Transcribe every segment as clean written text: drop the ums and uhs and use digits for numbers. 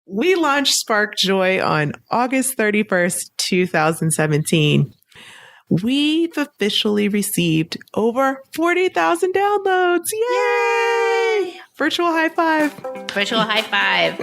We launched Spark Joy on August 31st, 2017. We've officially received over 40,000 downloads. Yay! Virtual high five. Virtual high five.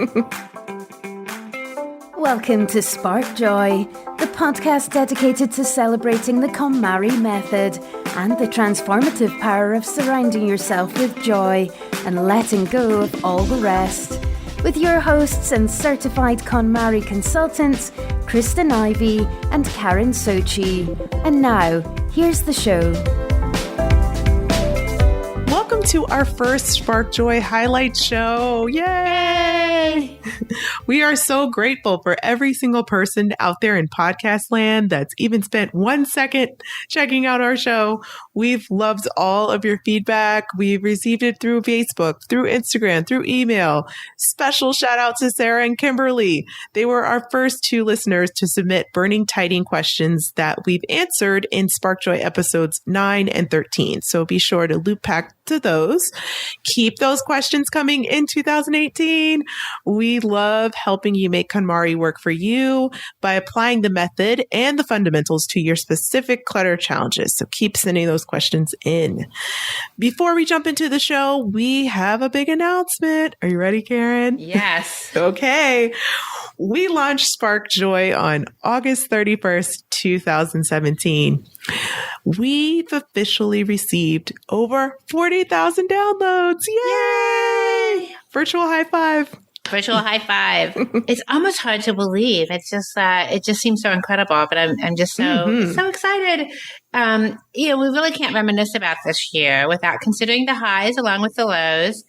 Welcome to Spark Joy, the podcast dedicated to celebrating the KonMari method and the transformative power of surrounding yourself with joy and letting go of all the rest. With your hosts and certified KonMari consultants, Kristyn Ivy and Karin Sochi. And now, here's the show. Welcome to our first Spark Joy highlight show. Yay! We are so grateful for every single person out there in podcast land that's even spent 1 second checking out our show. We've loved all of your feedback. We've received it through Facebook, through Instagram, through email. Special shout out to Sara and Kimberly. They were our first two listeners to submit burning tiding questions that we've answered in Spark Joy episodes 9 and 13. So be sure to loop back to those. Keep those questions coming in 2018. We love helping you make KonMari work for you by applying the method and the fundamentals to your specific clutter challenges. So keep sending those questions in. Before we jump into the show, we have a big announcement. Are you ready, Karin? Yes. Okay. We launched Spark Joy on August 31st, 2017. We've officially received over 40,000 downloads. Yay! Virtual high five. Virtual high five. It's almost hard to believe. It's just, it just seems so incredible, but I'm just so excited. We really can't reminisce about this year without considering the highs along with the lows.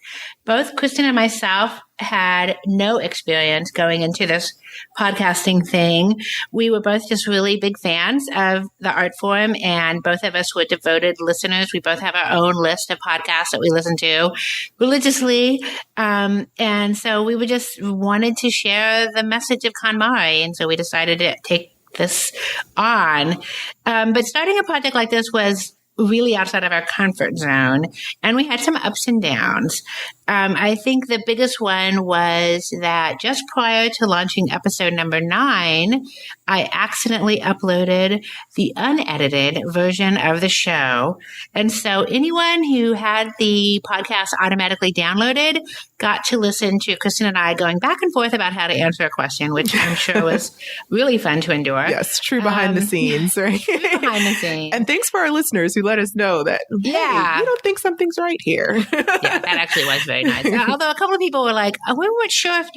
Both Kristyn and myself had no experience going into this podcasting thing. We were both just really big fans of the art form, and both of us were devoted listeners. We both have our own list of podcasts that we listen to religiously. And so we were just wanted to share the message of KonMari. And so we decided to take this on. But starting a project like this was really outside of our comfort zone, and we had some ups and downs. I think the biggest one was that just prior to launching episode number 9, I accidentally uploaded the unedited version of the show. And so anyone who had the podcast automatically downloaded got to listen to Kristyn and I going back and forth about how to answer a question, which I'm sure was really fun to endure. Yes, true behind the scenes, right? True behind the scenes. And thanks for our listeners who let us know that, hey, you don't think something's right here. Yeah, that actually was very nice. Although a couple of people were like, oh, we weren't sure if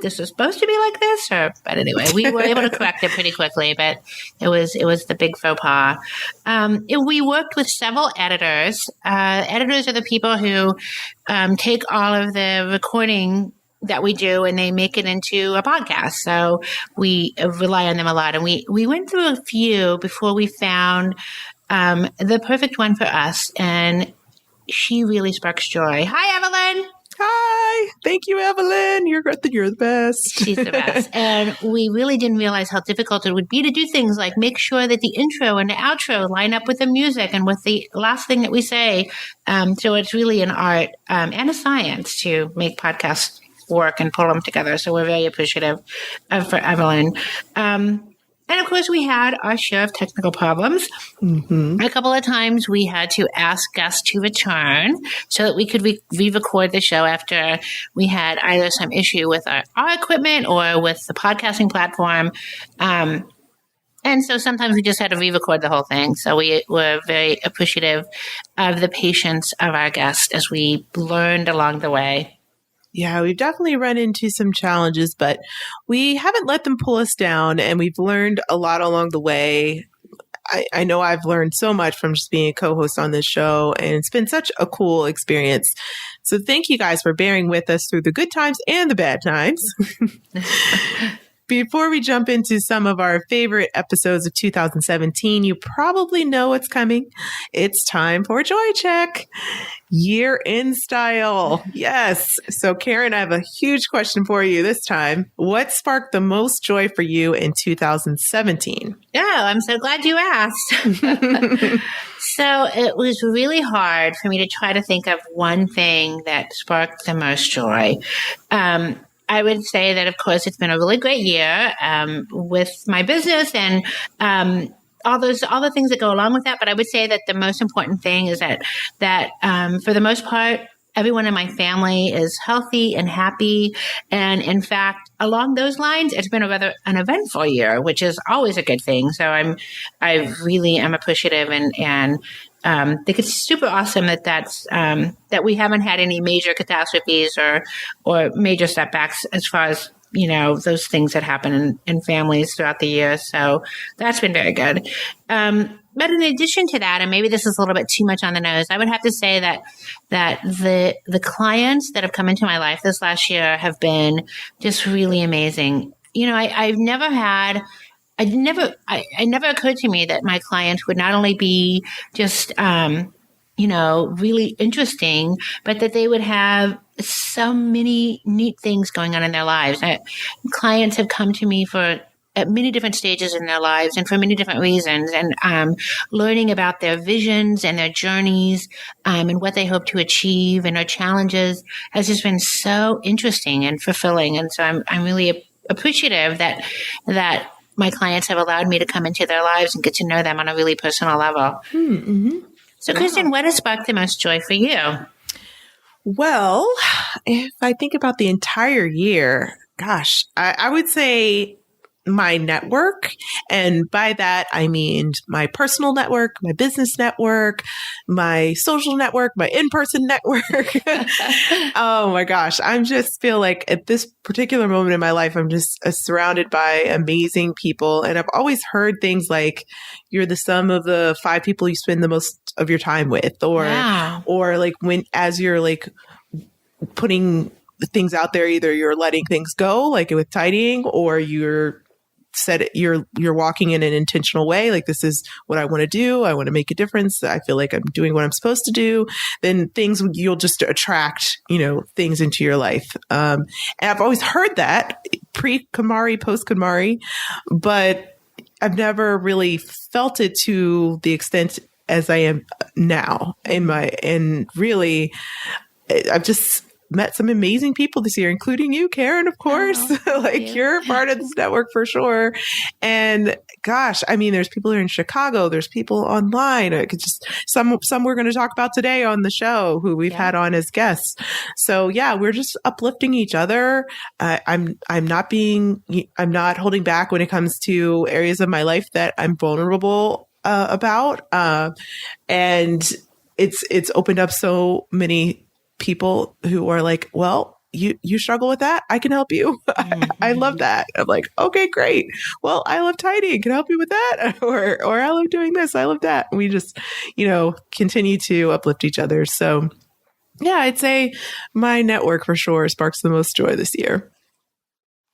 this was supposed to be like this. But anyway, we were able to correct it pretty quickly, but it was the big faux pas. We worked with several editors. Editors are the people who take all of the recording that we do and they make it into a podcast. So we rely on them a lot. And we went through a few before we found the perfect one for us. And she really sparks joy. Hi, Evelyn. Hi. Thank you, Evelyn. You're the best. She's the best. And we really didn't realize how difficult it would be to do things like make sure that the intro and the outro line up with the music and with the last thing that we say. So it's really an art and a science to make podcasts work and pull them together. So we're very appreciative for Evelyn. And of course, we had our share of technical problems. A couple of times we had to ask guests to return so that we could re-record the show after we had either some issue with our equipment or with the podcasting platform. And so sometimes we just had to re-record the whole thing. So we were very appreciative of the patience of our guests as we learned along the way. Yeah, we've definitely run into some challenges, but we haven't let them pull us down, and we've learned a lot along the way. I know I've learned so much from just being a co-host on this show, and it's been such a cool experience. So thank you guys for bearing with us through the good times and the bad times. Before we jump into some of our favorite episodes of 2017, you probably know what's coming. It's time for Joy Check. Year in style. Yes. So Karin, I have a huge question for you this time. What sparked the most joy for you in 2017? Oh, I'm so glad you asked. So it was really hard for me to try to think of one thing that sparked the most joy. I would say that, of course, it's been a really great year with my business and all the things that go along with that. But I would say that the most important thing is that for the most part, everyone in my family is healthy and happy. And in fact, along those lines, it's been a rather an eventful year, which is always a good thing. So I really am appreciative and think it's super awesome that we haven't had any major catastrophes or major setbacks as far as, those things that happen in families throughout the year. So that's been very good. But in addition to that, and maybe this is a little bit too much on the nose, I would have to say that the clients that have come into my life this last year have been just really amazing. It never occurred to me that my clients would not only be just, really interesting, but that they would have so many neat things going on in their lives. Clients have come to me at many different stages in their lives and for many different reasons, and learning about their visions and their journeys and what they hope to achieve and their challenges has just been so interesting and fulfilling. And so I'm really appreciative that my clients have allowed me to come into their lives and get to know them on a really personal level. Mm-hmm. So, Kristyn, what has sparked the most joy for you? Well, if I think about the entire year, gosh, I would say my network. And by that, I mean my personal network, my business network, my social network, my in-person network. Oh my gosh. I just feel like at this particular moment in my life, I'm just surrounded by amazing people. And I've always heard things like you're the sum of the 5 people you spend the most of your time with, or like as you're like putting things out there, either you're letting things go, like with tidying, or you're walking in an intentional way. Like, this is what I want to do. I want to make a difference. I feel like I'm doing what I'm supposed to do. Then you'll just attract, things into your life. And I've always heard that pre-KonMari, post-KonMari, but I've never really felt it to the extent as I am now and really I've just met some amazing people this year, including you, Karin, of course. You're part of this network for sure. And gosh, I mean, there's people here in Chicago, there's people online. Some we're going to talk about today on the show who we've had on as guests. So yeah, we're just uplifting each other. I'm not holding back when it comes to areas of my life that I'm vulnerable about. And it's opened up so many people who are like, well, you struggle with that? I can help you. I love that. I'm like, okay, great. Well, I love tidying. Can I help you with that? Or I love doing this. I love that. We just, continue to uplift each other. So yeah, I'd say my network for sure sparks the most joy this year.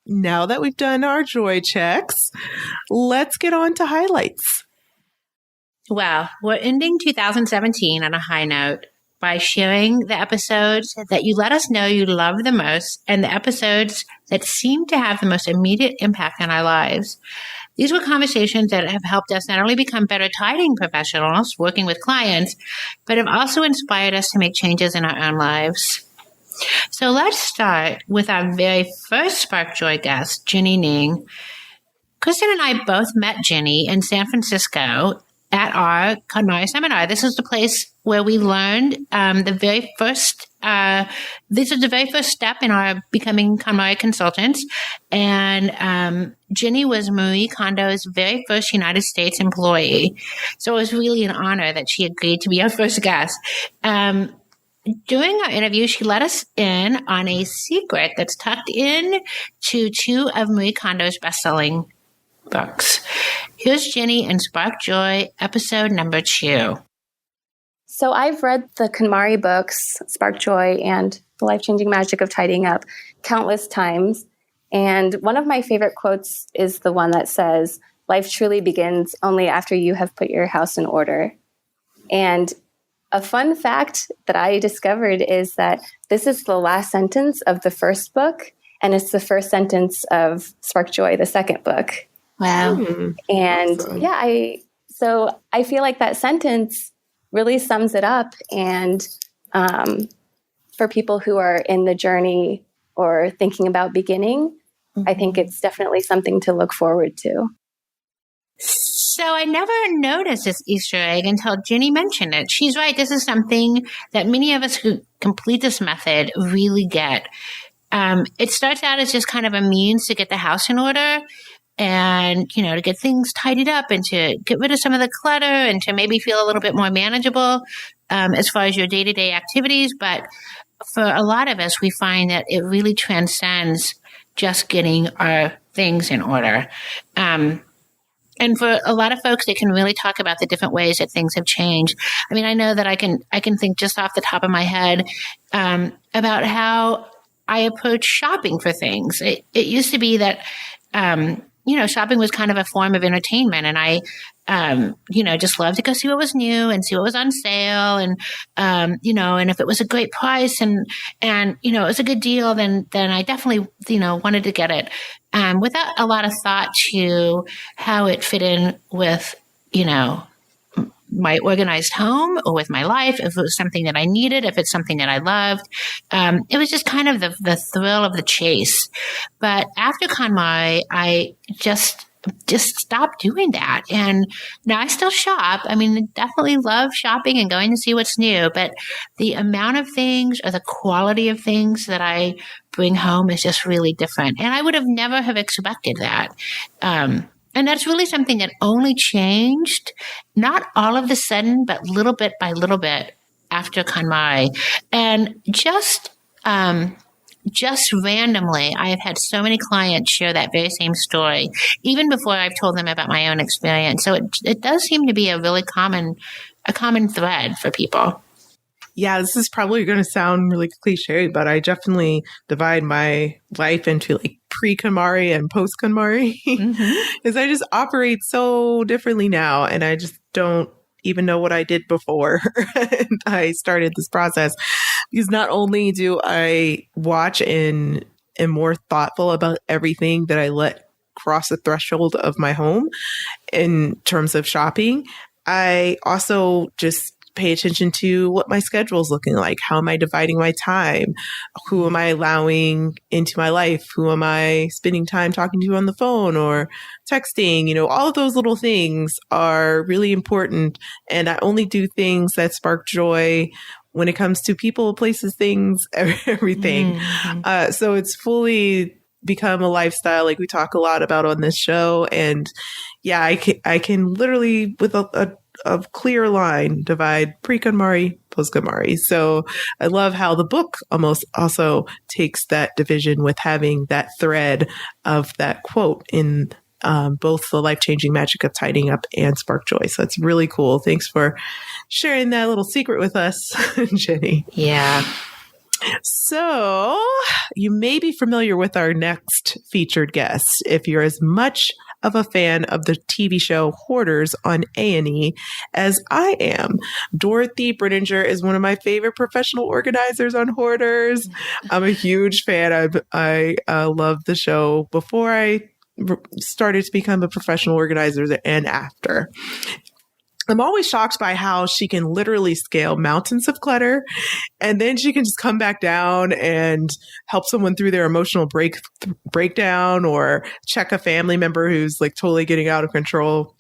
Now that we've done our joy checks, let's get on to highlights. Well, we're ending 2017 on a high note by sharing the episodes that you let us know you love the most and the episodes that seem to have the most immediate impact on our lives. These were conversations that have helped us not only become better tidying professionals working with clients, but have also inspired us to make changes in our own lives. So let's start with our very first Spark Joy guest, Jenny Ning. Kristyn and I both met Jenny in San Francisco at our KonMari seminar. This is the place where we learned the very first step in our becoming KonMari consultants. And Jenny was Marie Kondo's very first United States employee. So it was really an honor that she agreed to be our first guest. During our interview, she let us in on a secret that's tucked in to 2 of Marie Kondo's best-selling books. Here's Jenny in Spark Joy, episode number 2. So I've read the KonMari books, Spark Joy and The Life-Changing Magic of Tidying Up, countless times. And one of my favorite quotes is the one that says, "Life truly begins only after you have put your house in order." And a fun fact that I discovered is that this is the last sentence of the first book, and it's the first sentence of Spark Joy, the second book. Wow. And awesome. I feel like that sentence really sums it up. And for people who are in the journey or thinking about beginning, I think it's definitely something to look forward to. So I never noticed this Easter egg until Ginny mentioned it. She's right. This is something that many of us who complete this method really get. It starts out as just kind of a means to get the house in order and, to get things tidied up and to get rid of some of the clutter and to maybe feel a little bit more manageable as far as your day-to-day activities. But for a lot of us, we find that it really transcends just getting our things in order. And for a lot of folks, they can really talk about the different ways that things have changed. I mean, I know that I can think just off the top of my head about how I approach shopping for things. It used to be that, shopping was kind of a form of entertainment, and I, just loved to go see what was new and see what was on sale, and and if it was a great price and it was a good deal, then I definitely wanted to get it, without a lot of thought to how it fit in with my organized home or with my life, if it was something that I needed, if it's something that I loved. It was just kind of the thrill of the chase. But after KonMari, I just stopped doing that. And now I still shop. I mean, definitely love shopping and going to see what's new, but the amount of things or the quality of things that I bring home is just really different. And I would have never have expected that. And that's really something that only changed, not all of a sudden, but little bit by little bit after KonMari. And just randomly, I have had so many clients share that very same story, even before I've told them about my own experience. So it does seem to be a really common thread for people. Yeah, this is probably going to sound really cliche, but I definitely divide my life into like pre-KonMari and post-KonMari, because I just operate so differently now, and I just don't even know what I did before I started this process. Because not only do I watch and am more thoughtful about everything that I let cross the threshold of my home in terms of shopping, I also just pay attention to what my schedule is looking like. How am I dividing my time? Who am I allowing into my life? Who am I spending time talking to on the phone or texting? All of those little things are really important. And I only do things that spark joy when it comes to people, places, things, everything. So it's fully become a lifestyle, like we talk a lot about on this show. And yeah, I can literally, with a clear line, divide pre-KonMari, post-KonMari. So I love how the book almost also takes that division with having that thread of that quote in both the life-changing magic of tidying up and spark joy. So it's really cool. Thanks for sharing that little secret with us, Jenny. Yeah. So you may be familiar with our next featured guest if you're as much of a fan of the TV show Hoarders on A&E as I am. Dorothy Brittinger is one of my favorite professional organizers on Hoarders. I'm a huge fan. I loved the show before I started to become a professional organizer and after. I'm always shocked by how she can literally scale mountains of clutter, and then she can just come back down and help someone through their emotional breakdown or check a family member who's like totally getting out of control.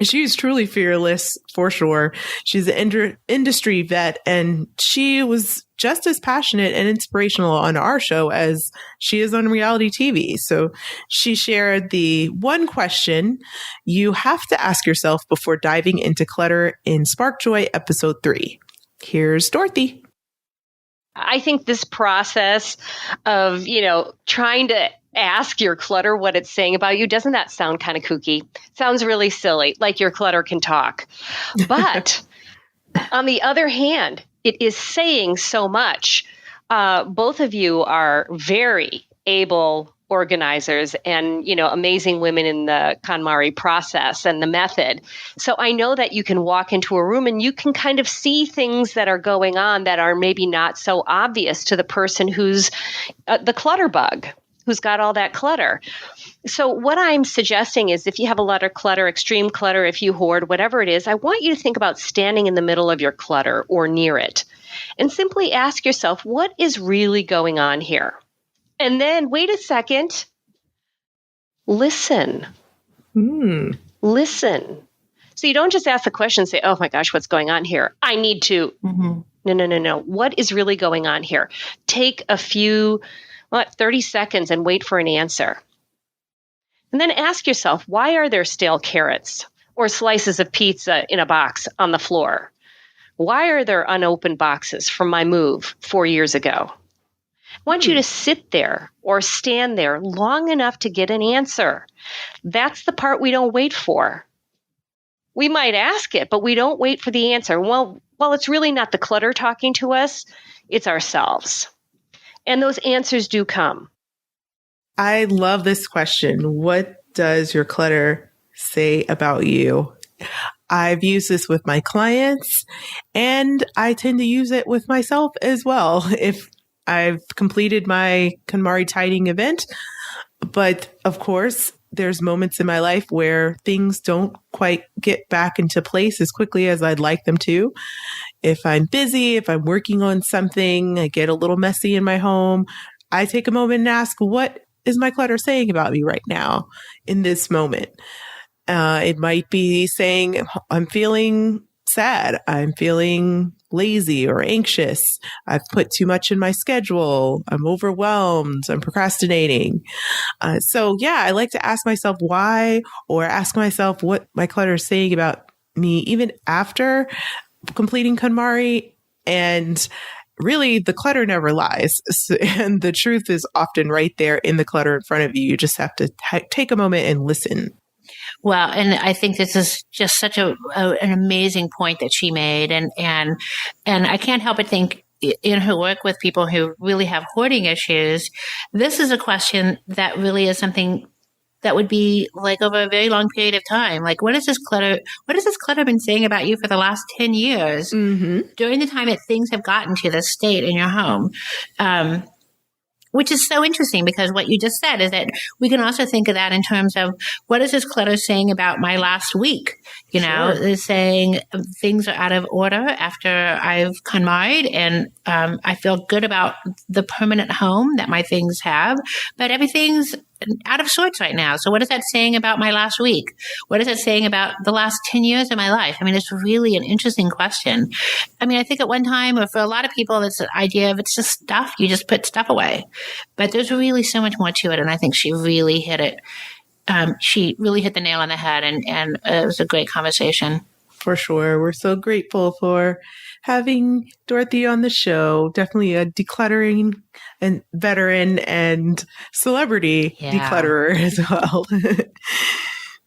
She's truly fearless, for sure. She's an industry vet, and she was just as passionate and inspirational on our show as she is on reality TV. So she shared the one question you have to ask yourself before diving into clutter in Spark Joy episode 3. Here's Dorothy. I think this process of, trying to ask your clutter what it's saying about you, doesn't that sound kind of kooky? Sounds really silly, like your clutter can talk. But on the other hand, it is saying so much. Both of you are very able organizers and, amazing women in the KonMari process and the method. So I know that you can walk into a room and you can kind of see things that are going on that are maybe not so obvious to the person who's the clutter bug, who's got all that clutter. So what I'm suggesting is if you have a lot of clutter, extreme clutter, if you hoard, whatever it is, I want you to think about standing in the middle of your clutter or near it and simply ask yourself, what is really going on here? And then wait a second. Listen. Listen. So you don't just ask the question and say, oh my gosh, what's going on here? I need to. No. What is really going on here? Take a few, 30 seconds and wait for an answer. And then ask yourself, why are there stale carrots or slices of pizza in a box on the floor? Why are there unopened boxes from my move 4 years ago? I want you to sit there or stand there long enough to get an answer. That's the part we don't wait for. We might ask it, but we don't wait for the answer. Well, it's really not the clutter talking to us. It's ourselves. And those answers do come. I love this question. What does your clutter say about you? I've used this with my clients, and I tend to use it with myself as well. If I've completed my KonMari tidying event, but of course, there's moments in my life where things don't quite get back into place as quickly as I'd like them to. If I'm busy, if I'm working on something, I get a little messy in my home. I take a moment and ask, what is my clutter saying about me right now in this moment? It might be saying, I'm feeling sad. I'm feeling lazy or anxious. I've put too much in my schedule. I'm overwhelmed. I'm procrastinating. I like to ask myself why, or ask myself what my clutter is saying about me, even after completing KonMari. And really, the clutter never lies. And the truth is often right there in the clutter in front of you. You just have to take a moment and listen. Well, and I think this is just such an amazing point that she made. And I can't help but think in her work with people who really have hoarding issues, this is a question that really is something that would be like over a very long period of time. Like, what has this clutter been saying about you for the last 10 years during the time that things have gotten to this state in your home? Which is so interesting, because what you just said is that we can also think of that in terms of, what is this clutter saying about my last week? You know, it's saying things are out of order after I've KonMari'd, and I feel good about the permanent home that my things have, but everything's out of sorts right now. So what is that saying about my last week? What is it saying about the last 10 years of my life? I mean, it's really an interesting question. I mean, I think at one time, or for a lot of people, it's the idea of it's just stuff. You just put stuff away. But there's really so much more to it. And I think she really hit it. She really hit the nail on the head. And it was a great conversation. For sure. We're so grateful for having Dorothy on the show. Definitely a decluttering and veteran and celebrity declutterer as well.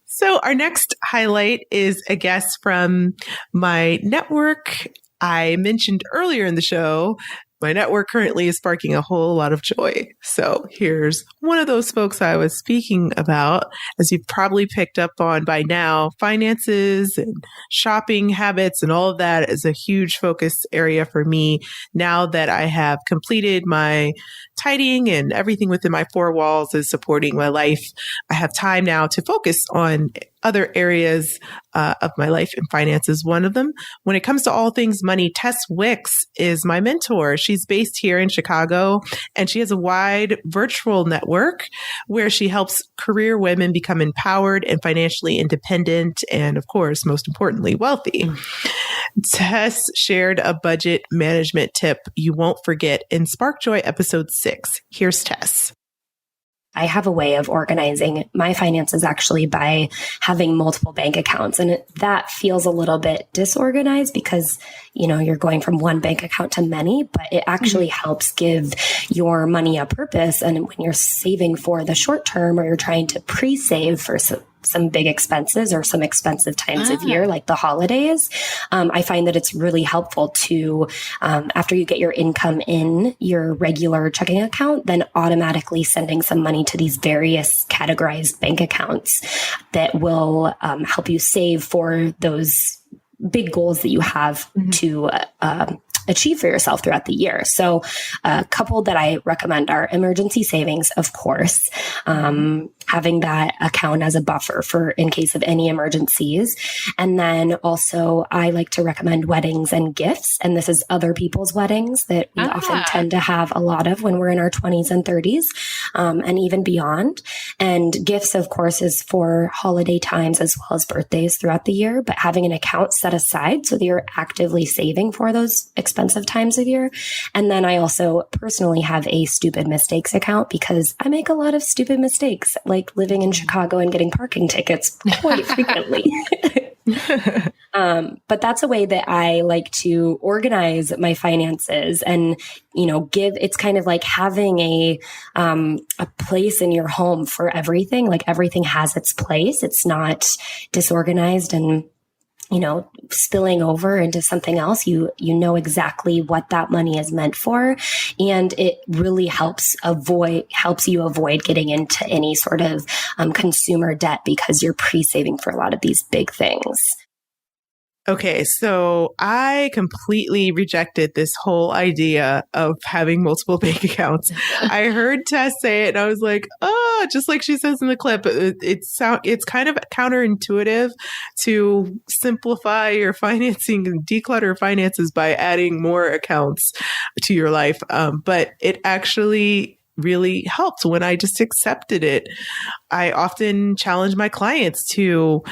So our next highlight is a guest from my network. I mentioned earlier in the show, my network currently is sparking a whole lot of joy. So here's one of those folks I was speaking about. As you've probably picked up on by now, finances and shopping habits and all of that is a huge focus area for me now that I have completed my tidying and everything within my four walls is supporting my life. I have time now to focus on other areas of my life, and finance is one of them. When it comes to all things money, Tess Wicks is my mentor. She's based here in Chicago, and she has a wide virtual network where she helps career women become empowered and financially independent, and of course, most importantly, wealthy. Tess shared a budget management tip you won't forget in Spark Joy episode 6. Here's Tess. I have a way of organizing my finances actually by having multiple bank accounts. And that feels a little bit disorganized because, you know, you're going from one bank account to many, but it actually helps give your money a purpose. And when you're saving for the short term, or you're trying to pre-save for some big expenses or some expensive times of year, like the holidays, I find that it's really helpful to, after you get your income in your regular checking account, then automatically sending some money to these various categorized bank accounts that will help you save for those big goals that you have to achieve for yourself throughout the year. So a couple that I recommend are emergency savings, of course, having that account as a buffer for in case of any emergencies. And then also I like to recommend weddings and gifts. And this is other people's weddings that we often tend to have a lot of when we're in our 20s and 30s, and even beyond. And gifts, of course, is for holiday times as well as birthdays throughout the year, but having an account set aside so that you're actively saving for those expensive times of year. And then I also personally have a stupid mistakes account because I make a lot of stupid mistakes, like living in Chicago and getting parking tickets quite frequently. But that's a way that I like to organize my finances and, it's kind of like having a place in your home for everything. Like everything has its place. It's not disorganized and, spilling over into something else. You know exactly what that money is meant for. And it really helps you avoid getting into any sort of consumer debt because you're pre-saving for a lot of these big things. Okay, so I completely rejected this whole idea of having multiple bank accounts. I heard Tess say it and I was like, oh, just like she says in the clip, it's kind of counterintuitive to simplify your financing and declutter finances by adding more accounts to your life. But it actually really helped when I just accepted it. I often challenge my clients to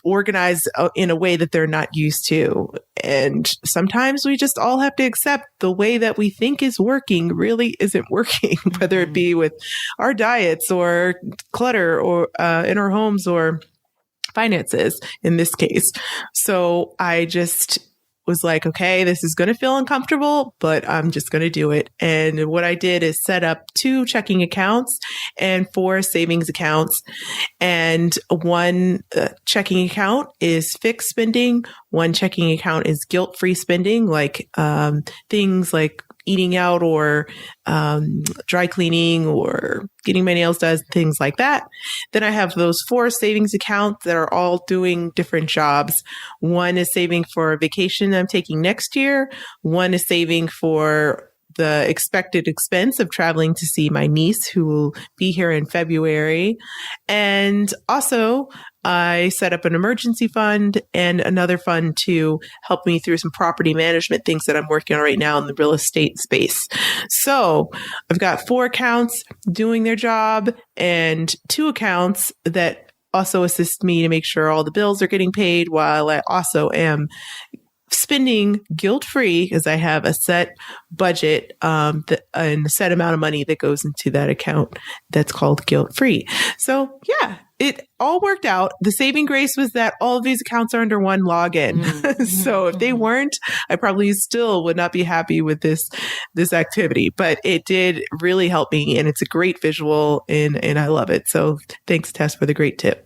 organize in a way that they're not used to. And sometimes we just all have to accept the way that we think is working really isn't working, whether it be with our diets or clutter or in our homes or finances in this case. So I just was like, okay, this is going to feel uncomfortable, but I'm just going to do it. And what I did is set up 2 checking accounts and 4 savings accounts. And one checking account is fixed spending. One checking account is guilt-free spending, like things like eating out or dry cleaning or getting my nails done, things like that. Then I have those 4 savings accounts that are all doing different jobs. One is saving for a vacation I'm taking next year. One is saving for the expected expense of traveling to see my niece who will be here in February. And also I set up an emergency fund and another fund to help me through some property management things that I'm working on right now in the real estate space. So I've got 4 accounts doing their job and 2 accounts that also assist me to make sure all the bills are getting paid while I also am spending guilt-free because I have a set budget and a set amount of money that goes into that account that's called guilt-free. So yeah, it all worked out. The saving grace was that all of these accounts are under one login. Mm-hmm. So if they weren't, I probably still would not be happy with this activity, but it did really help me and it's a great visual and I love it. So thanks, Tess, for the great tip.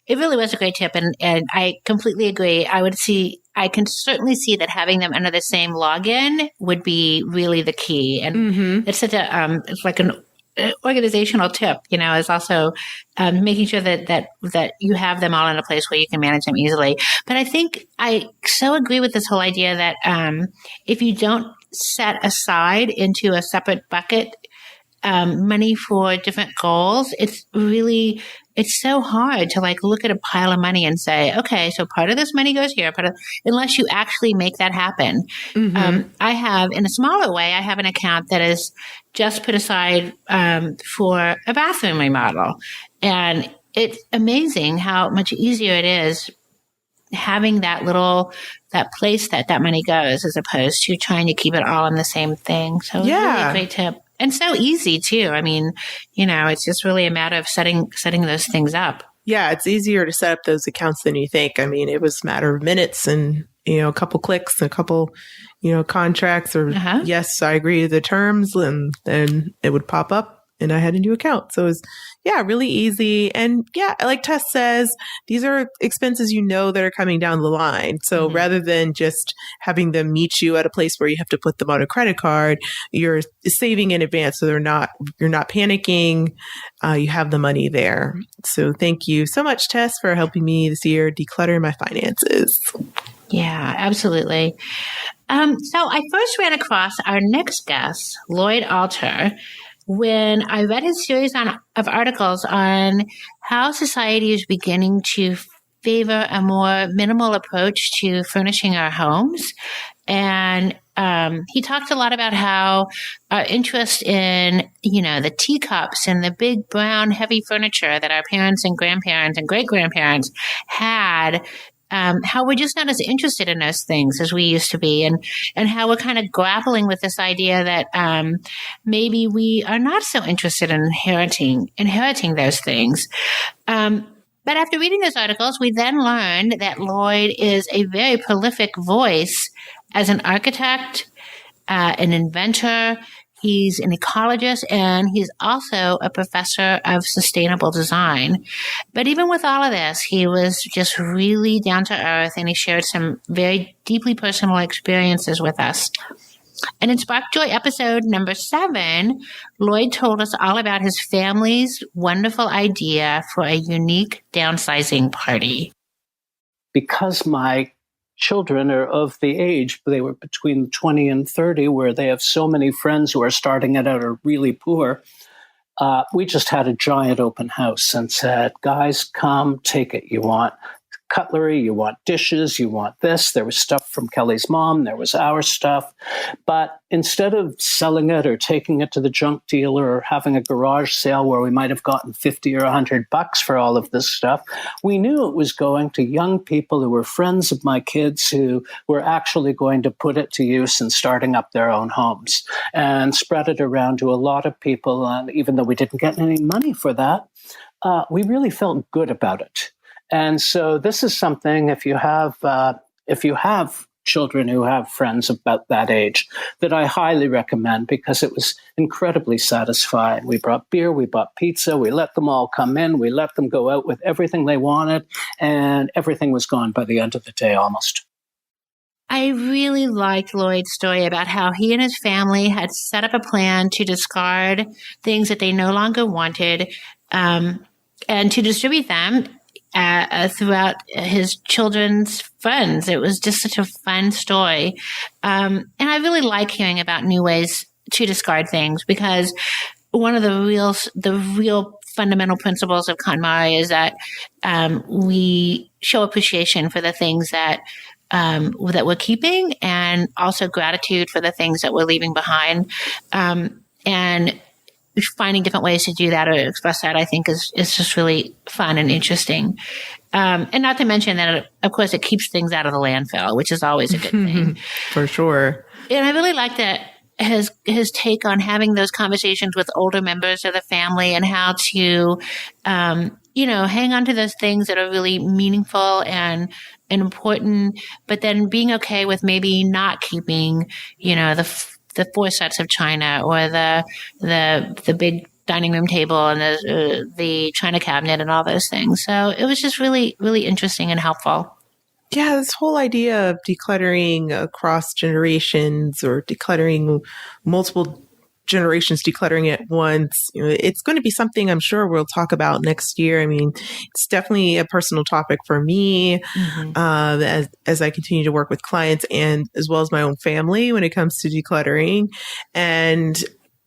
It really was a great tip, and I completely agree. I can certainly see that having them under the same login would be really the key, and it's such a it's like an organizational tip. Is also making sure that you have them all in a place where you can manage them easily. But I think I so agree with this whole idea that if you don't set aside into a separate bucket money for different goals, it's so hard to look at a pile of money and say, okay, so part of this money goes here, unless you actually make that happen. I have, in a smaller way, I have an account that is just put aside for a bathroom remodel. And it's amazing how much easier it is having that place that money goes as opposed to trying to keep it all in the same thing. So it's really a great tip. And so easy too. I mean, it's just really a matter of setting those things up. Yeah, it's easier to set up those accounts than you think. I mean, it was a matter of minutes and, a couple clicks, a couple, contracts or yes, I agree to the terms, and then it would pop up and I had a new account. So it was, really easy. And like Tess says, these are expenses that are coming down the line. So rather than just having them meet you at a place where you have to put them on a credit card, you're saving in advance. So you're not panicking. You have the money there. So thank you so much, Tess, for helping me this year declutter my finances. Yeah, absolutely. So I first ran across our next guest, Lloyd Alter, when I read his series of articles on how society is beginning to favor a more minimal approach to furnishing our homes. And he talked a lot about how our interest in, the teacups and the big brown heavy furniture that our parents and grandparents and great grandparents had, how we're just not as interested in those things as we used to be, and how we're kind of grappling with this idea that maybe we are not so interested in inheriting those things. But after reading those articles, we then learned that Lloyd is a very prolific voice as an architect, an inventor. He's an ecologist, and he's also a professor of sustainable design. But even with all of this, he was just really down to earth, and he shared some very deeply personal experiences with us. And in Spark Joy episode number 7, Lloyd told us all about his family's wonderful idea for a unique downsizing party. Because my children are of the age, they were between 20 and 30, where they have so many friends who are starting it out are really poor. We just had a giant open house and said, guys, come take it. You want cutlery, you want dishes, you want this. There was stuff from Kelly's mom, there was our stuff. But instead of selling it or taking it to the junk dealer or having a garage sale where we might have gotten $50 or $100 for all of this stuff, we knew it was going to young people who were friends of my kids who were actually going to put it to use in starting up their own homes and spread it around to a lot of people. And even though we didn't get any money for that, we really felt good about it. And so this is something, if you have children who have friends about that age, that I highly recommend, because it was incredibly satisfying. We brought beer, we bought pizza, we let them all come in, we let them go out with everything they wanted, and everything was gone by the end of the day almost. I really liked Lloyd's story about how he and his family had set up a plan to discard things that they no longer wanted, and to distribute them throughout his children's friends. It was just such a fun story. And I really like hearing about new ways to discard things, because one of the real fundamental principles of KonMari is that we show appreciation for the things that we're keeping, and also gratitude for the things that we're leaving behind. And finding different ways to do that or express that, I think, is just really fun and interesting. And not to mention that, of course, it keeps things out of the landfill, which is always a good thing. For sure. And I really like that his take on having those conversations with older members of the family, and how to, hang on to those things that are really meaningful and important, but then being okay with maybe not keeping, the 4 sets of china, or the big dining room table, and the china cabinet, and all those things. So it was just really, really interesting and helpful. Yeah, this whole idea of decluttering across generations, or decluttering multiple generations, decluttering at once, it's going to be something I'm sure we'll talk about next year. I mean, it's definitely a personal topic for me, as I continue to work with clients, and as well as my own family when it comes to decluttering. And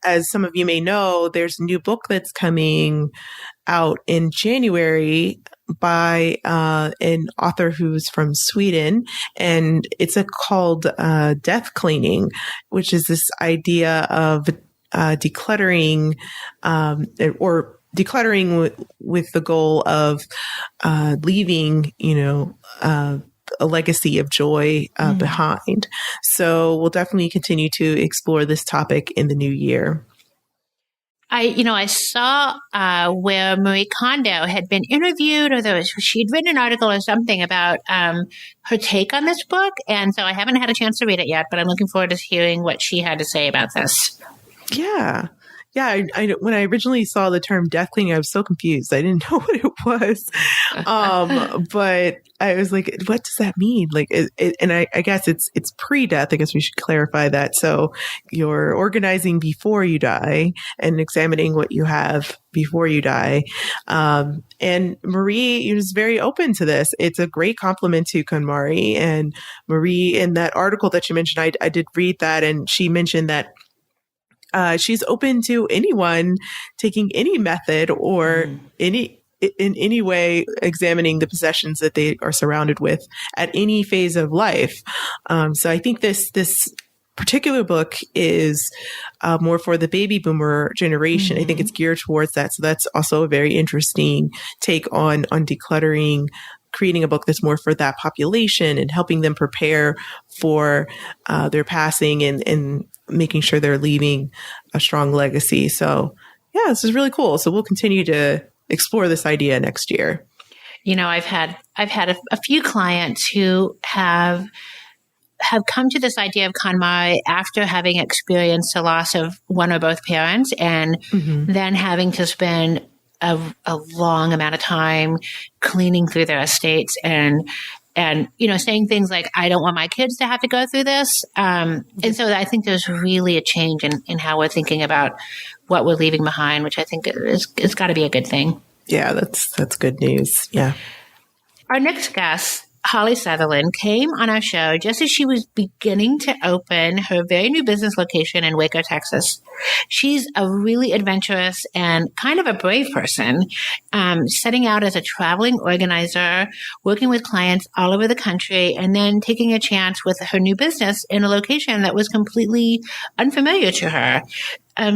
as some of you may know, there's a new book that's coming out in January by an author who's from Sweden, and it's called Death Cleaning, which is this idea of decluttering, or decluttering with the goal of leaving, a legacy of joy behind. So we'll definitely continue to explore this topic in the new year. I saw where Marie Kondo had been interviewed, or she'd written an article or something about her take on this book. And so I haven't had a chance to read it yet, but I'm looking forward to hearing what she had to say about this. Yeah. when I originally saw the term death cleaning, I was so confused. I didn't know what it was. But I was like, what does that mean? Like, and I guess it's pre-death. I guess we should clarify that. So you're organizing before you die and examining what you have before you die. And Marie is very open to this. It's a great compliment to KonMari. And Marie, in that article that you mentioned, I did read that, and she mentioned that she's open to anyone taking any method or in any way examining the possessions that they are surrounded with at any phase of life. So I think this particular book is more for the baby boomer generation. I think it's geared towards that. So that's also a very interesting take on decluttering, creating a book that's more for that population and helping them prepare for their passing and making sure they're leaving a strong legacy. So yeah, this is really cool. So we'll continue to explore this idea next year. I've had a few clients who have come to this idea of KonMari after having experienced the loss of one or both parents, and then having to spend a long amount of time cleaning through their estates and saying things like, I don't want my kids to have to go through this. And so I think there's really a change in how we're thinking about what we're leaving behind, which I think it's got to be a good thing. Yeah, that's good news. Yeah. Our next guest, Holly Sutherland, came on our show just as she was beginning to open her very new business location in Waco, Texas. She's a really adventurous and kind of a brave person, setting out as a traveling organizer, working with clients all over the country, and then taking a chance with her new business in a location that was completely unfamiliar to her.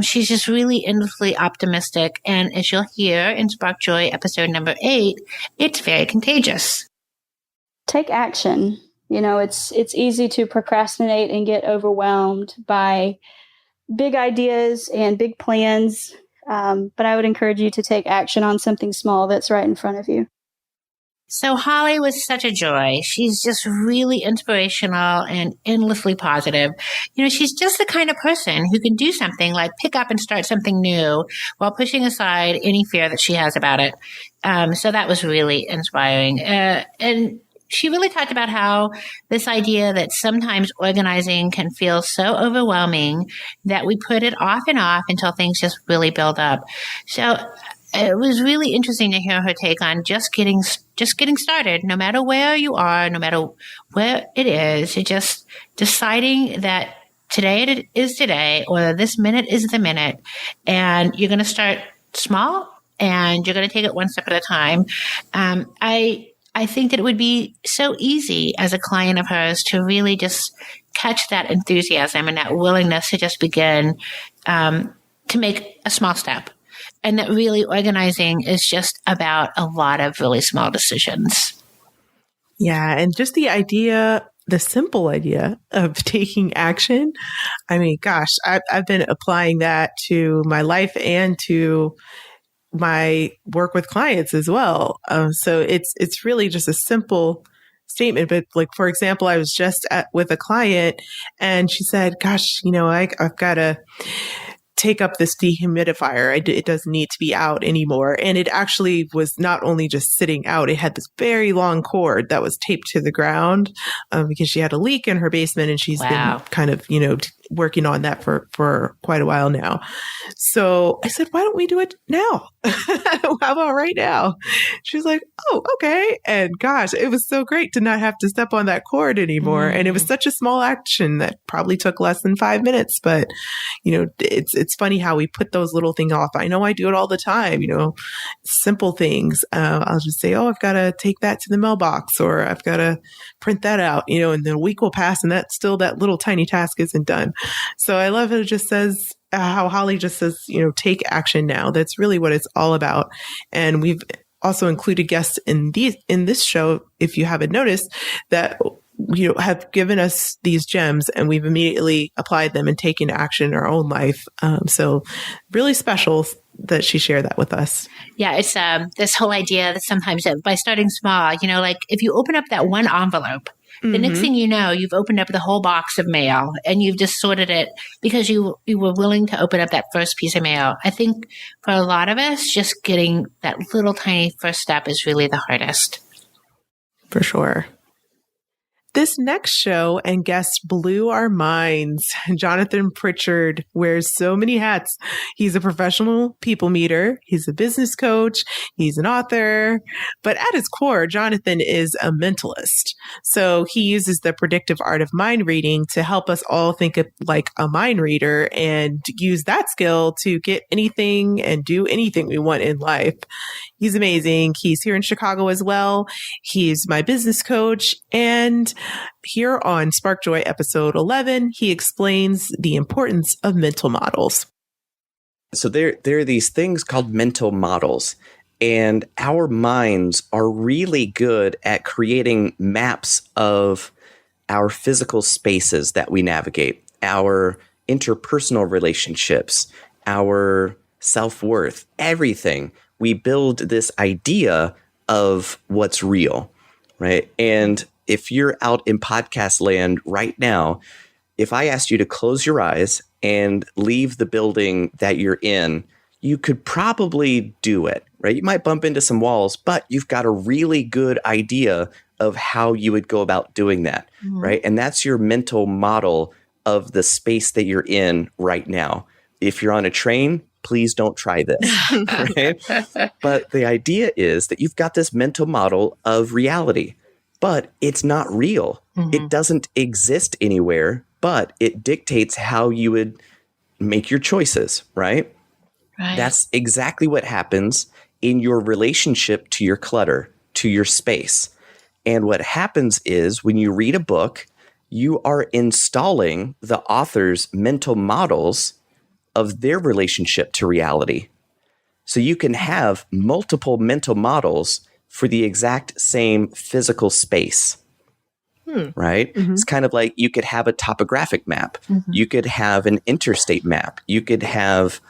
She's just really endlessly optimistic. And as you'll hear in Spark Joy episode number 8, it's very contagious. Take action. It's easy to procrastinate and get overwhelmed by big ideas and big plans. But I would encourage you to take action on something small that's right in front of you. So Holly was such a joy. She's just really inspirational and endlessly positive. She's just the kind of person who can do something like pick up and start something new while pushing aside any fear that she has about it. So that was really inspiring. And she really talked about how this idea that sometimes organizing can feel so overwhelming that we put it off and off until things just really build up. So it was really interesting to hear her take on just getting started, no matter where you are, no matter where it is. You're just deciding that today it is today, or this minute is the minute, and you're going to start small and you're going to take it one step at a time. I think that it would be so easy as a client of hers to really just catch that enthusiasm and that willingness to just begin to make a small step. And that really organizing is just about a lot of really small decisions. Yeah. And just the simple idea of taking action. I mean, gosh, I've been applying that to my life and to my work with clients as well. So it's really just a simple statement. But like, for example, I was just with a client and she said, gosh, I've got to take up this dehumidifier. It doesn't need to be out anymore. And it actually was not only just sitting out, it had this very long cord that was taped to the ground because she had a leak in her basement and she's been kind of, working on that for quite a while now. So I said, why don't we do it now? How about right now? She's like, oh, okay. And gosh, it was so great to not have to step on that cord anymore. And it was such a small action that probably took less than 5 minutes. But, it's funny how we put those little things off. I know I do it all the time, simple things. I'll just say, oh, I've got to take that to the mailbox, or I've got to print that out, and then a week will pass and that little tiny task isn't done. So I love it just says how Holly just says, take action now. That's really what it's all about. And we've also included guests in this show, if you haven't noticed, that have given us these gems and we've immediately applied them and taken action in our own life. So really special that she shared that with us. Yeah, it's this whole idea that sometimes by starting small, like if you open up that one envelope The next thing you know, you've opened up the whole box of mail and you've just sorted it because you were willing to open up that first piece of mail. I think for a lot of us, just getting that little tiny first step is really the hardest. For sure. This next show and guest blew our minds. Jonathan Pritchard wears so many hats. He's a professional people meter. He's a business coach. He's an author. But at his core, Jonathan is a mentalist. So he uses the predictive art of mind reading to help us all think of like a mind reader and use that skill to get anything and do anything we want in life. He's amazing. He's here in Chicago as well. He's my business coach. And here on Spark Joy episode 11, he explains the importance of mental models. So there are these things called mental models, and our minds are really good at creating maps of our physical spaces that we navigate, our interpersonal relationships, our self-worth, everything. We build this idea of what's real, right? And if you're out in podcast land right now, if I asked you to close your eyes and leave the building that you're in, you could probably do it, right? You might bump into some walls, but you've got a really good idea of how you would go about doing that, right? And that's your mental model of the space that you're in right now. If you're on a train, please don't try this, right? But the idea is that you've got this mental model of reality, but it's not real. It doesn't exist anywhere, but it dictates how you would make your choices, right? That's exactly what happens in your relationship to your clutter, to your space. And what happens is when you read a book, you are installing the author's mental models of their relationship to reality. So you can have multiple mental models for the exact same physical space, right? It's kind of like you could have a topographic map. You could have an interstate map. You could have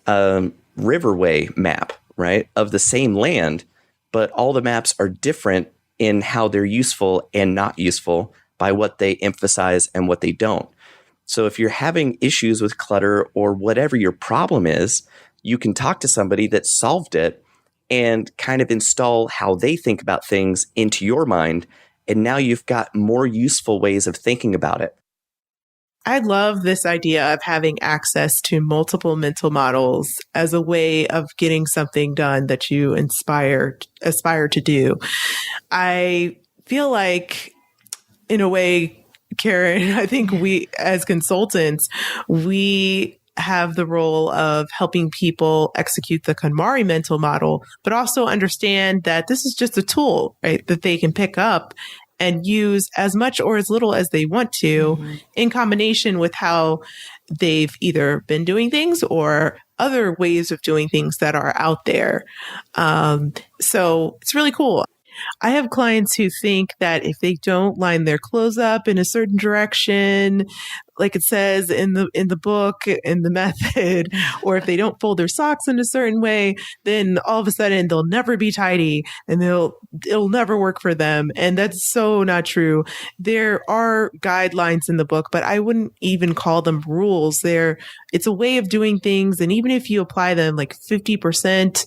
a riverway map, right, of the same land, but all the maps are different in how they're useful and not useful by what they emphasize and what they don't. So if you're having issues with clutter or whatever your problem is, you can talk to somebody that solved it and kind of install how they think about things into your mind. And now you've got more useful ways of thinking about it. I love this idea of having access to multiple mental models as a way of getting something done that you aspire to do. I feel like, in a way, Karen, I think we, as consultants, we have the role of helping people execute the KonMari mental model, but also understand that this is just a tool, right, that they can pick up and use as much or as little as they want to in combination with how they've either been doing things or other ways of doing things that are out there. So it's really cool. I have clients who think that if they don't line their clothes up in a certain direction, like it says in the book, in the method, or if they don't fold their socks in a certain way, then all of a sudden they'll never be tidy and it'll never work for them. And that's so not true. There are guidelines in the book, but I wouldn't even call them rules. It's a way of doing things. And even if you apply them like 50%,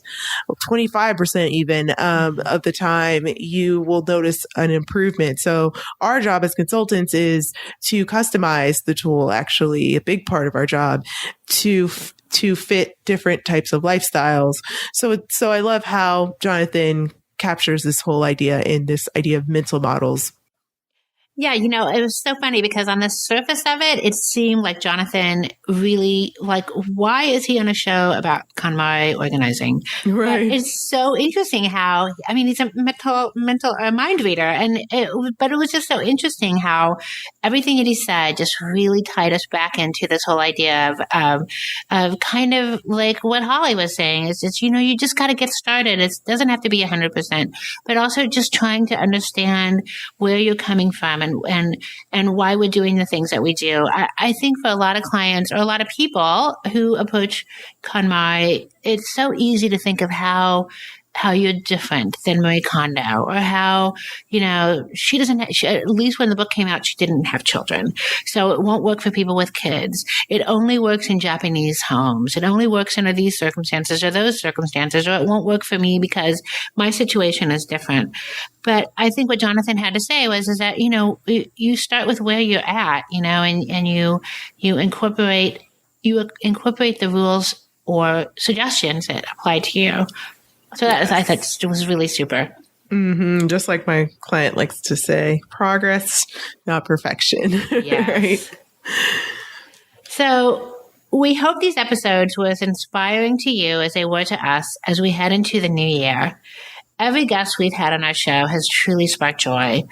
25% even of the time, you will notice an improvement. So our job as consultants is to customize the tool, actually, a big part of our job, to fit different types of lifestyles. So I love how Jonathan captures this whole idea in this idea of mental models. Yeah, it was so funny because on the surface of it, it seemed like Jonathan really, why is he on a show about KonMari organizing? Right. But it's so interesting how, he's a mental mind reader. But it was just so interesting how everything that he said just really tied us back into this whole idea of kind of like what Holly was saying. It's just, you just got to get started. It doesn't have to be 100%, but also just trying to understand where you're coming from and why we're doing the things that we do. I think for a lot of clients or a lot of people who approach KonMari, it's so easy to think of how how you're different than Marie Kondo, or how, she doesn't, at least when the book came out, she didn't have children. So it won't work for people with kids. It only works in Japanese homes. It only works under these circumstances or those circumstances, or it won't work for me because my situation is different. But I think what Jonathan had to say is that, you start with where you're at, and you incorporate the rules or suggestions that apply to you. So I thought it was really super. Mm-hmm. Just like my client likes to say, progress, not perfection. Yes. Right? So we hope these episodes were as inspiring to you as they were to us as we head into the new year. Every guest we've had on our show has truly sparked joy.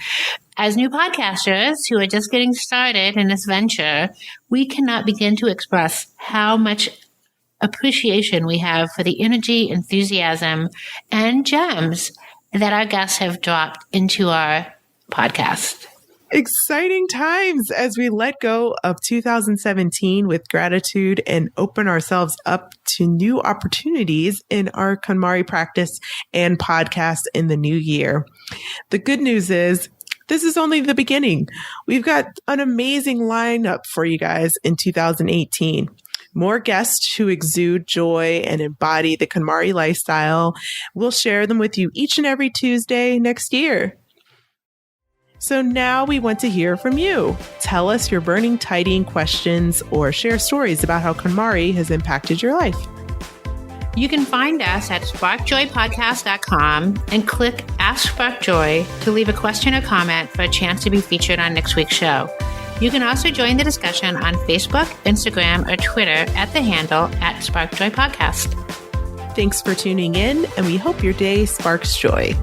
As new podcasters who are just getting started in this venture, we cannot begin to express how much appreciation we have for the energy, enthusiasm, and gems that our guests have dropped into our podcast. Exciting times as we let go of 2017 with gratitude and open ourselves up to new opportunities in our KonMari practice and podcast in the new year. The good news is this is only the beginning. We've got an amazing lineup for you guys in 2018. More guests who exude joy and embody the KonMari lifestyle. We'll share them with you each and every Tuesday next year. So now we want to hear from you. Tell us your burning tidying questions or share stories about how KonMari has impacted your life. You can find us at sparkjoypodcast.com and click Ask Spark Joy to leave a question or comment for a chance to be featured on next week's show. You can also join the discussion on Facebook, Instagram, or Twitter at the handle @SparkJoyPodcast. Thanks for tuning in, and we hope your day sparks joy.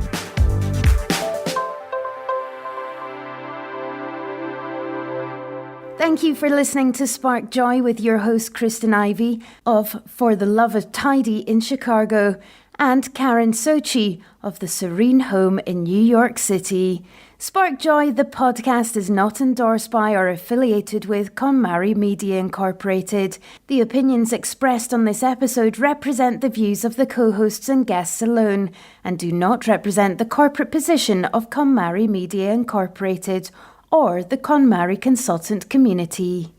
Thank you for listening to Spark Joy with your host, Kristyn Ivy of For the Love of Tidy in Chicago and Karin Sochi of the Serene Home in New York City. Spark Joy, the podcast, is not endorsed by or affiliated with KonMari Media Incorporated. The opinions expressed on this episode represent the views of the co-hosts and guests alone and do not represent the corporate position of KonMari Media Incorporated or the KonMari consultant community.